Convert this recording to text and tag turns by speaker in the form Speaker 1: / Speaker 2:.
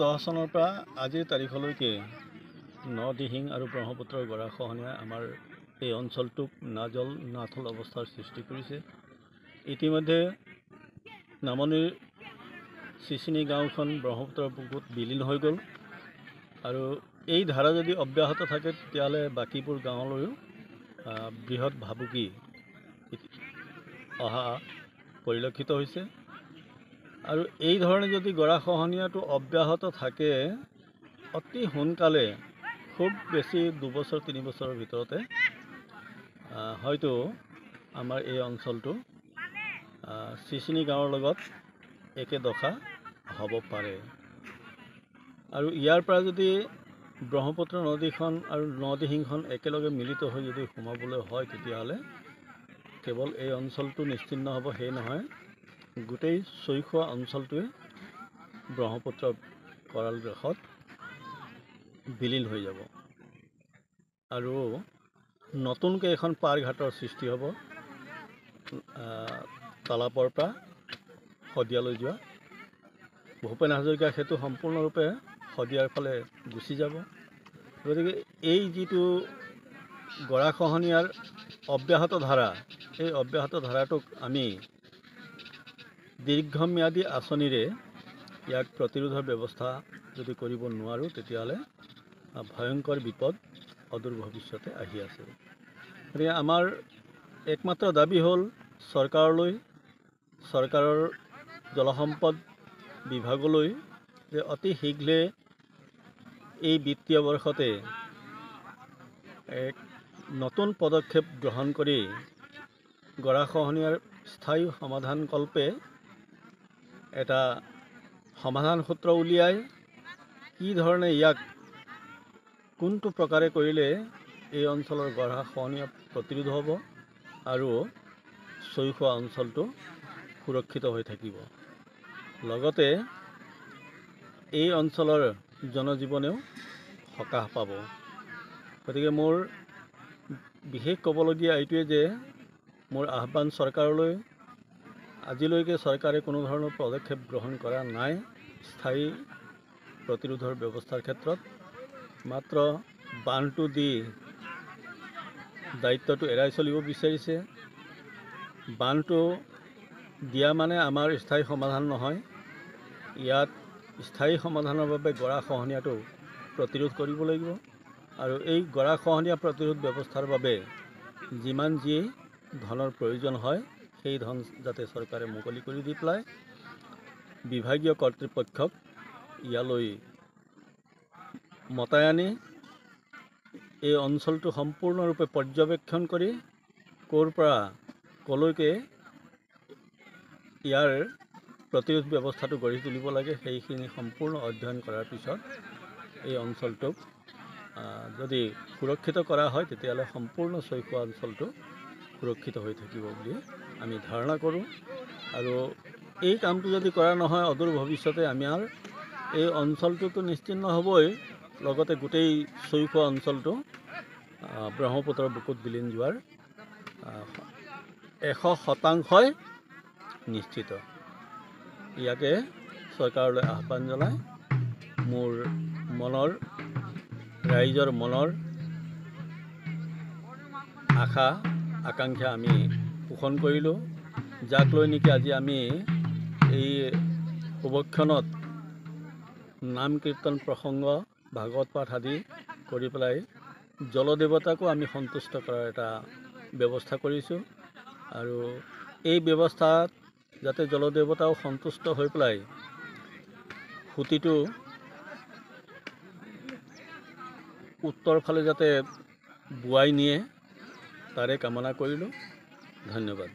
Speaker 1: 2010 চনৰ পৰা আজিৰ তাৰিখলৈকে নদিহিং আৰু ব্ৰহ্মপুত্ৰৰ গৰাখহনীয়াই আমাৰ এই অঞ্চলটোক নাজল নাথল অৱস্থাৰ সৃষ্টি কৰিছে। ইতিমধ্যে নামনিৰ চিচিনি গাঁওখন ব্ৰহ্মপুত্ৰৰ বুকুত বিলীন হৈ গ'ল আৰু এই ধাৰা যদি অব্যাহত থাকে তেতিয়াহ'লে বাকীবোৰ গাঁৱলৈও বৃহৎ ভাবুকি অহা পৰিলক্ষিত হৈছে। আৰু এই ধৰণে যদি গৰাখহনীয়াটো অব্যাহত থাকে অতি সোনকালে খুব বেছি 2 বছৰ 3 বছৰৰ ভিতৰতে হয়তো আমাৰ এই অঞ্চলটো চিচিনি গাঁৱৰ লগত একে দশা হ'ব পাৰে। আৰু ইয়াৰ পৰা যদি ব্ৰহ্মপুত্ৰ নদীখন আৰু নদিহিংখন একেলগে মিলিত হৈ যদি সোমাবলৈ হয় তেতিয়াহ'লে কেৱল এই অঞ্চলটো নিশ্চিন্ন হ'ব সেই নহয়, গোটেই চৈখোৱা অঞ্চলটোৱে ব্ৰহ্মপুত্ৰৰ কৰাল গ্ৰাসত বিলীন হৈ যাব আৰু নতুনকৈ এখন পাৰঘাটৰ সৃষ্টি হ'ব তালাপৰ পৰা শদিয়ালৈ যোৱা। ভূপেন হাজৰিকা সেতু সম্পূৰ্ণৰূপে শদিয়াৰ ফালে গুচি যাব। গতিকে এই যিটো গৰাখহনীয়াৰ অব্যাহত ধাৰা, এই অব্যাহত ধাৰাটোক আমি দীৰ্ঘম্যাদী আঁচনিৰে ইয়াক প্ৰতিৰোধৰ ব্যৱস্থা যদি কৰিব নোৱাৰোঁ তেতিয়াহ'লে ভয়ংকৰ বিপদ অদূৰ ভৱিষ্যতে আহি আছে। গতিকে আমাৰ একমাত্ৰ দাবী হ'ল চৰকাৰৰ জলসম্পদ বিভাগলৈ যে অতি শীঘ্ৰে এই বিত্তীয় বৰ্ষতে এক নতুন পদক্ষেপ গ্ৰহণ কৰি গৰাখহনীয়াৰ স্থায়ী সমাধানকল্পে এটা সমাধান সূত্ৰ উলিয়াই কি ধৰণে ইয়াক কোনটো প্ৰকাৰে কৰিলে এই অঞ্চলৰ গৰাখহনীয়া প্ৰতিৰোধ হ'ব আৰু চৈখোৱা অঞ্চলটো সুৰক্ষিত হৈ থাকিব, লগতে এই অঞ্চলৰ জনজীৱনেও সকাহ পাব। গতিকে মোৰ বিশেষ ক'বলগীয়া এইটোৱে যে মোৰ আহ্বান চৰকাৰলৈ, আজিলৈকে চৰকাৰে কোনো ধৰণৰ পদক্ষেপ গ্ৰহণ কৰা নাই স্থায়ী প্ৰতিৰোধৰ ব্যৱস্থাৰ ক্ষেত্ৰত। মাত্ৰ বান্ধটো দি দায়িত্বটো এৰাই চলিব বিচাৰিছে। বান্ধটো দিয়া মানে আমাৰ স্থায়ী সমাধান নহয়, ইয়াত স্থায়ী সমাধানৰ বাবে গৰাখহনীয়াটো প্ৰতিৰোধ কৰিব লাগিব আৰু এই গৰাখহনীয়া প্ৰতিৰোধ ব্যৱস্থাৰ বাবে যিমান যি ধনৰ প্ৰয়োজন হয় সেই ধন যাতে চৰকাৰে মুকলি কৰি দি পেলাই বিভাগীয় কৰ্তৃপক্ষক ইয়ালৈ মতাই আনি এই অঞ্চলটো সম্পূৰ্ণৰূপে পৰ্যবেক্ষণ কৰি ক'ৰ পৰা ক'লৈকে ইয়াৰ প্ৰতিৰোধ ব্যৱস্থাটো গঢ়ি তুলিব লাগে সেইখিনি সম্পূৰ্ণ অধ্যয়ন কৰাৰ পিছত এই অঞ্চলটোক যদি সুৰক্ষিত কৰা হয় তেতিয়াহ'লে সম্পূৰ্ণ চৈখোৱা অঞ্চলটো সুৰক্ষিত হৈ থাকিব বুলি আমি ধাৰণা কৰোঁ। আৰু এই কামটো যদি কৰা নহয় অদূৰ ভৱিষ্যতে আমাৰ এই অঞ্চলটোতো নিশ্চিন্ন হ'বই, লগতে গোটেই চৈখোৱা অঞ্চলটো ব্ৰহ্মপুত্ৰৰ বুকুত বিলীন যোৱাৰ 100% নিশ্চিত। ইয়াকে চৰকাৰলৈ আহ্বান জনাই মোৰ ৰাইজৰ মনৰ আশা আকাংক্ষা আমি পোষণ কৰিলোঁ, যাক লৈ নেকি আজি আমি এই শুভক্ষণত নাম কীৰ্তন প্ৰসংগ ভাগৱত পাঠ আদি কৰি পেলাই জলদেৱতাকো আমি সন্তুষ্ট কৰাৰ এটা ব্যৱস্থা কৰিছোঁ। আৰু এই ব্যৱস্থাত যাতে জলদেৱতাও সন্তুষ্ট হৈ পেলাই সুতিটো উত্তৰ ফালে যাতে বোৱাই নিয়ে তাৰে কামনা কৰিলোঁ। ধন্যবাদ।